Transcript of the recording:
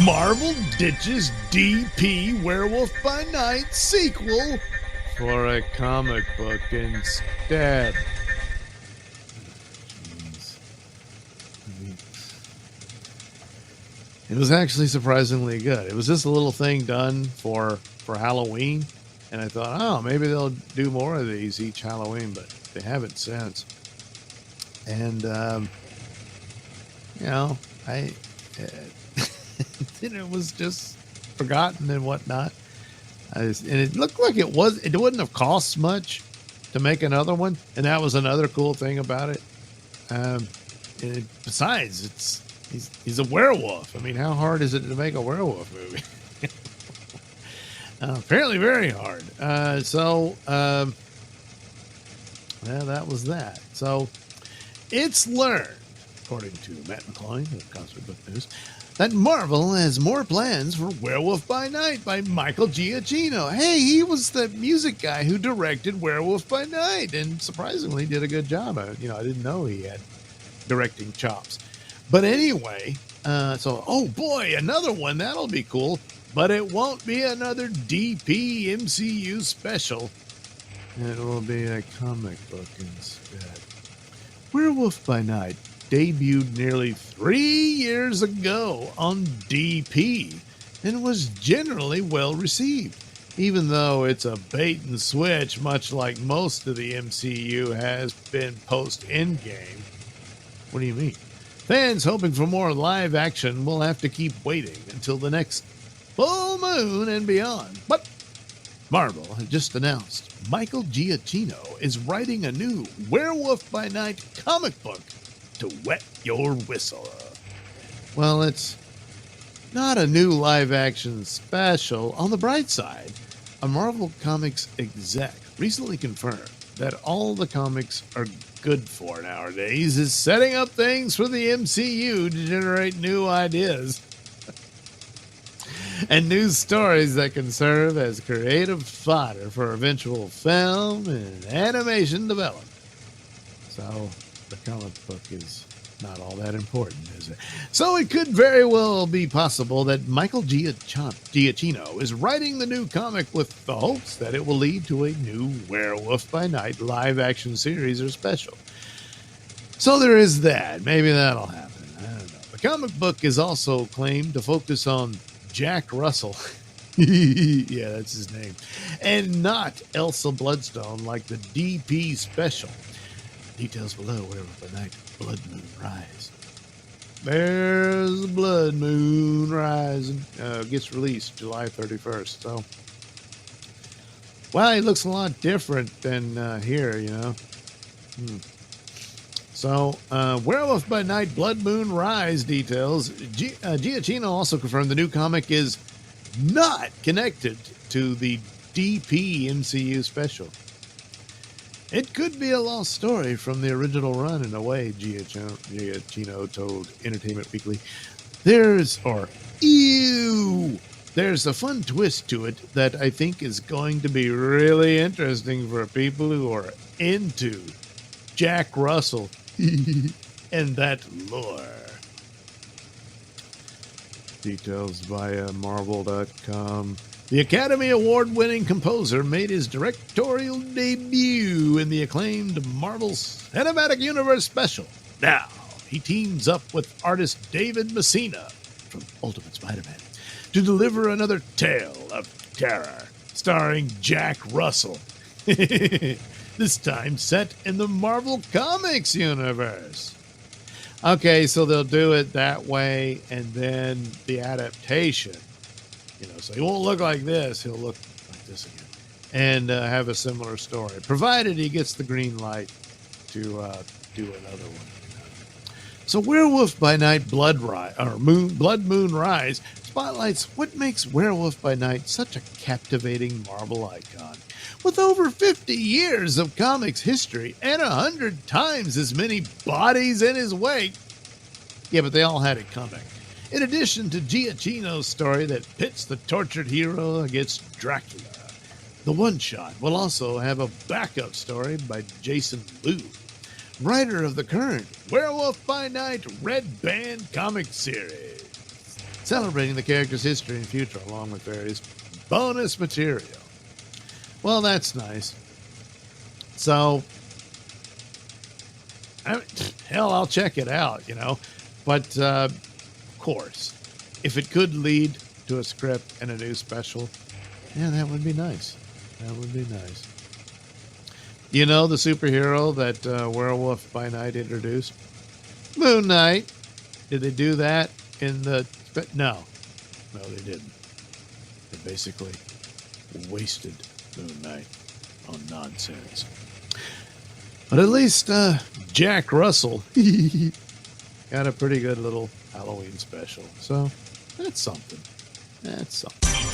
Marvel ditches DP Werewolf by Night sequel for a comic book instead. It was actually surprisingly good. It was just a little thing done for Halloween, and I thought, oh, maybe they'll do more of these each Halloween, but they haven't since. And it was just forgotten and whatnot. And it looked like it wouldn't have cost much to make another one, and that was another cool thing about it. Besides, he's a werewolf. I mean, how hard is it to make a werewolf movie? Apparently very hard. That was that. So it's learned, according to Matt McCloy of Concert Book News, that Marvel has more plans for Werewolf by Night by Michael Giacchino. Hey, he was the music guy who directed Werewolf by Night and surprisingly did a good job. I didn't know he had directing chops. But anyway, oh boy, another one. That'll be cool. But it won't be another DP MCU special. It will be a comic book instead. Werewolf by Night debuted nearly 3 years ago on DP and was generally well received, even though it's a bait and switch, much like most of the MCU has been post-Endgame. What do you mean? Fans hoping for more live action will have to keep waiting until the next full moon and beyond. But Marvel has just announced Michael Giacchino is writing a new Werewolf by Night comic book to wet your whistle. Well, it's not a new live-action special. On the bright side, a Marvel Comics exec recently confirmed that all the comics are good for nowadays is setting up things for the MCU to generate new ideas and new stories that can serve as creative fodder for eventual film and animation development. So the comic book is not all that important, is it? So it could very well be possible that Michael Giacchino is writing the new comic with the hopes that it will lead to a new Werewolf by Night live-action series or special. So there is that. Maybe that'll happen. I don't know. The comic book is also claimed to focus on Jack Russell. Yeah, that's his name. And not Elsa Bloodstone like the DP special. Details below. Werewolf by Night, Blood Moon Rise. There's the Blood Moon Rising. Gets released July 31st. So, well, it looks a lot different than here, So, Werewolf by Night, Blood Moon Rise details. Giacchino also confirmed the new comic is not connected to the DP MCU special. It could be a lost story from the original run in a way, Giacchino told Entertainment Weekly. There's a fun twist to it that I think is going to be really interesting for people who are into Jack Russell and that lore. Details via Marvel.com. The Academy Award-winning composer made his directorial debut in the acclaimed Marvel Cinematic Universe special. Now, he teams up with artist David Messina from Ultimate Spider-Man to deliver another tale of terror starring Jack Russell. This time set in the Marvel Comics universe. Okay, so they'll do it that way, and then the adaptation. So he won't look like this. He'll look like this again. And have a similar story, provided he gets the green light to do another one. So Werewolf by Night Blood Moon Rise spotlights what makes Werewolf by Night such a captivating Marvel icon. With over 50 years of comics history and 100 times as many bodies in his wake. Yeah, but they all had it coming. In addition to Giacchino's story that pits the tortured hero against Dracula, the one-shot will also have a backup story by Jason Liu, writer of the current Werewolf by Night Red Band comic series. celebrating the character's history and future along with various bonus material. Well, that's nice. So, hell, I'll check it out, But, of course, if it could lead to a script and a new special, yeah, that would be nice. That would be nice. The superhero that Werewolf by Night introduced? Moon Knight. Did they do that in the... No, they didn't. They basically wasted Moon Knight on nonsense. But at least Jack Russell got a pretty good little Halloween special. So that's something. That's something.